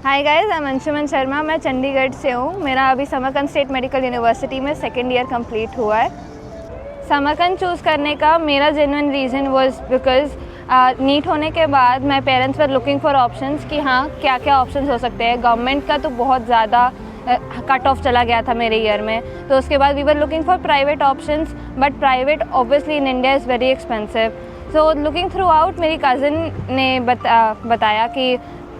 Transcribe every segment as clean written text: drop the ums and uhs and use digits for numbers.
Hi guys, I am Anshuman Sharma. मैं चंडीगढ़ से हूँ। मेरा अभी समरकंद स्टेट मेडिकल यूनिवर्सिटी में सेकेंड ईयर कंप्लीट हुआ है। समरकंद चूज़ करने का मेरा genuine reason was because NEET होने के बाद my parents were looking for options कि हाँ क्या क्या ऑप्शंस हो सकते हैं। गवर्नमेंट का तो बहुत ज़्यादा कट ऑफ चला गया था मेरे ईयर में, तो उसके बाद we were looking for private options, but private obviously in India is very expensive. So looking throughout मेरी कज़न ने बताया कि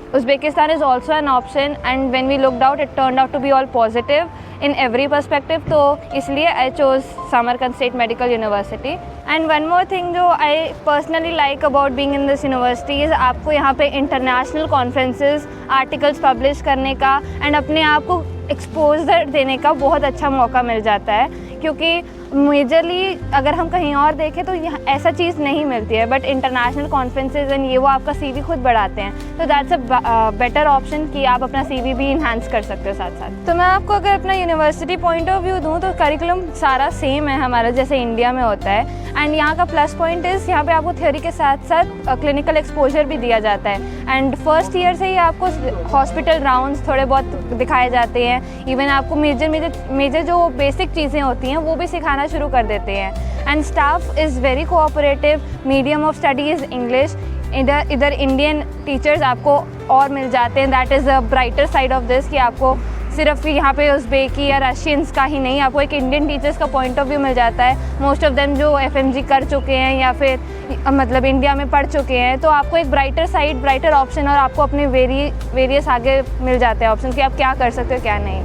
Uzbekistan is also an option, and when we looked out, it turned out to be all positive in every perspective. तो इसलिए I chose Samarkand State Medical University. And one more thing जो I personally like about being in this university is आपको यहाँ पे international conferences, articles publish करने का and अपने आप को एक्सपोजर देने का बहुत अच्छा मौका मिल जाता है, क्योंकि मेजरली अगर हम कहीं और देखें तो यहाँ ऐसा चीज़ नहीं मिलती है, बट इंटरनेशनल कॉन्फ्रेंसेज एंड ये वो आपका सीवी खुद बढ़ाते हैं, तो दैट्स अ बेटर ऑप्शन कि आप अपना सीवी भी इन्हांस कर सकते हो साथ साथ। तो मैं आपको अगर अपना यूनिवर्सिटी पॉइंट ऑफ व्यू दूँ तो करिकुलम सारा सेम है हमारा जैसे इंडिया में होता है, एंड यहाँ का प्लस पॉइंट इज़ यहाँ पे आपको थ्योरी के साथ साथ क्लिनिकल एक्सपोजर भी दिया जाता है, एंड फर्स्ट ईयर से ही आपको हॉस्पिटल राउंड्स थोड़े बहुत दिखाए जाते हैं। इवन आपको मेजर जो बेसिक चीज़ें होती हैं वो भी सिखाना शुरू कर देते हैं, and staff is very cooperative. Medium of study is English. इधर इंडियन टीचर्स आपको और मिल जाते हैं। That is a brighter side of this कि आपको सिर्फ यहाँ पे उज़्बेकी या रशियंस का ही नहीं, आपको एक इंडियन टीचर्स का पॉइंट ऑफ व्यू मिल जाता है। मोस्ट ऑफ देम जो एफएमजी कर चुके हैं या फिर मतलब इंडिया में पढ़ चुके हैं, तो आपको एक ब्राइटर ऑप्शन और आपको अपने वेरियस आगे मिल जाते हैं ऑप्शन कि आप क्या कर सकते हो क्या नहीं।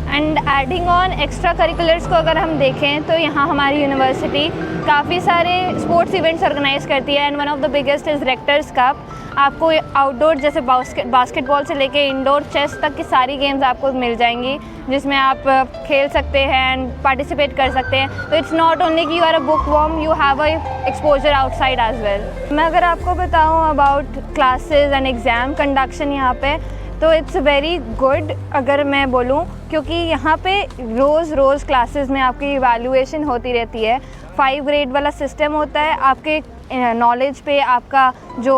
And adding on extra curriculars को अगर हम देखें तो यहाँ हमारी यूनिवर्सिटी काफ़ी सारे स्पोर्ट्स इवेंट्स ऑर्गेनाइज करती है, and one of the biggest is rector's cup. आपको आउटडोर जैसे बास्केटबॉल से लेके इंडोर चेस तक की सारी गेम्स आपको मिल जाएंगी, जिसमें आप खेल सकते हैं एंड पार्टिसिपेट कर सकते हैं। तो इट्स नॉट ओनली कि you are a bookworm, you have a exposure outside as well. मैं अगर आपको बताऊँ about classes and exam conduction यहाँ पे, तो इट्स वेरी गुड अगर मैं बोलूँ, क्योंकि यहाँ पे रोज़ क्लासेस में आपकी इवैल्यूएशन होती रहती है। 5 ग्रेड वाला सिस्टम होता है। आपके नॉलेज पे आपका जो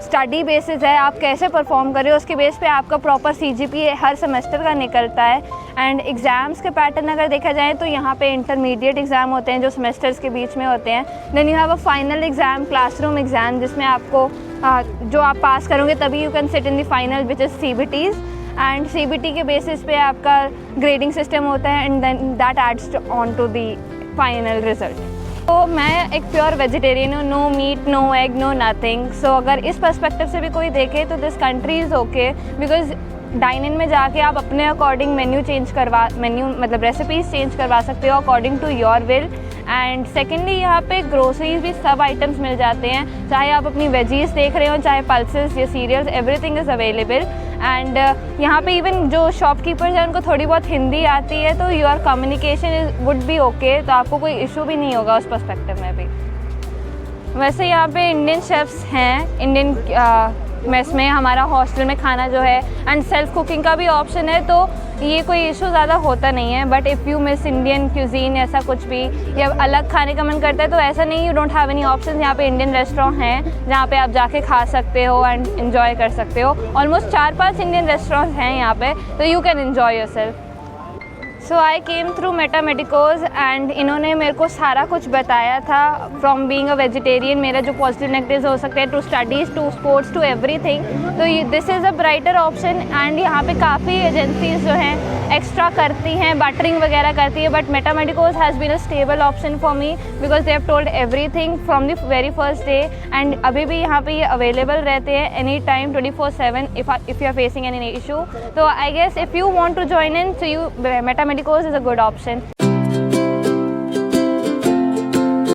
स्टडी बेसिस है, आप कैसे परफॉर्म कर रहे हो उसके बेस पे आपका प्रॉपर CGPA हर सेमेस्टर का निकलता है। एंड एग्ज़ाम्स के पैटर्न अगर देखा जाए तो यहाँ पे इंटरमीडिएट एग्ज़ाम होते हैं जो सेमेस्टर्स के बीच में होते हैं। Then you have a final exam, classroom exam, जिसमें आपको जो आप पास करोगे तभी you can sit in the final which is CBTs, and CBT के बेसिस पे आपका ग्रेडिंग सिस्टम होता है, and then that adds on to the final result. तो मैं एक प्योर वेजिटेरियन हूँ, no meat, no egg, no nothing. So अगर इस पर्सपेक्टिव से भी कोई देखे तो this country is okay, because dine in में जाके आप अपने अकॉर्डिंग मतलब रेसिपीज़ चेंज करवा सकते हो according to your will. And secondly यहाँ पे ग्रोसरीज भी सब आइटम्स मिल जाते हैं, चाहे आप अपनी वेजीज देख रहे हो, चाहे पल्सेस या cereals, everything is available. And यहाँ पे इवन जो शॉपकीपर्स हैं उनको थोड़ी बहुत हिंदी आती है, तो your communication would be okay, तो आपको कोई इशू भी नहीं होगा उस पर्सपेक्टिव में भी। वैसे यहाँ पे इंडियन शेफ्स हैं, इंडियन मेस में हमारा हॉस्टल में खाना जो है, एंड सेल्फ कुकिंग का भी ऑप्शन है, तो ये कोई इशू ज़्यादा होता नहीं है। But if you miss Indian cuisine ऐसा कुछ भी या अलग खाने का मन करता है तो ऐसा नहीं, you don't have any option. यहाँ पे इंडियन रेस्टोरेंट हैं जहाँ पे आप जाके खा सकते हो एंड इन्जॉय कर सकते हो। ऑलमोस्ट 4-5 इंडियन रेस्टोरेंट्स हैं यहाँ पे, तो you can enjoy yourself. So I came through Meta medicos, and इन्होंने मेरे को सारा कुछ बताया था फ्रॉम बीइंग अ वेजिटेरियन, मेरा जो पॉजिटिव नेगेटिव्स हो सकते हैं, to studies, to sports, to everything. तो this is a brighter option, and यहाँ पे काफ़ी एजेंसीज जो हैं एक्स्ट्रा करती हैं, बटरिंग वगैरह करती है, but Meta Medicos has been a stable option for me because they have told everything from the very first day, and अभी भी यहाँ पे ये अवेलेबल रहते हैं any time 24/7 if you are facing any issue. तो I guess if you want to join in, so you Meta Medicos is a good option.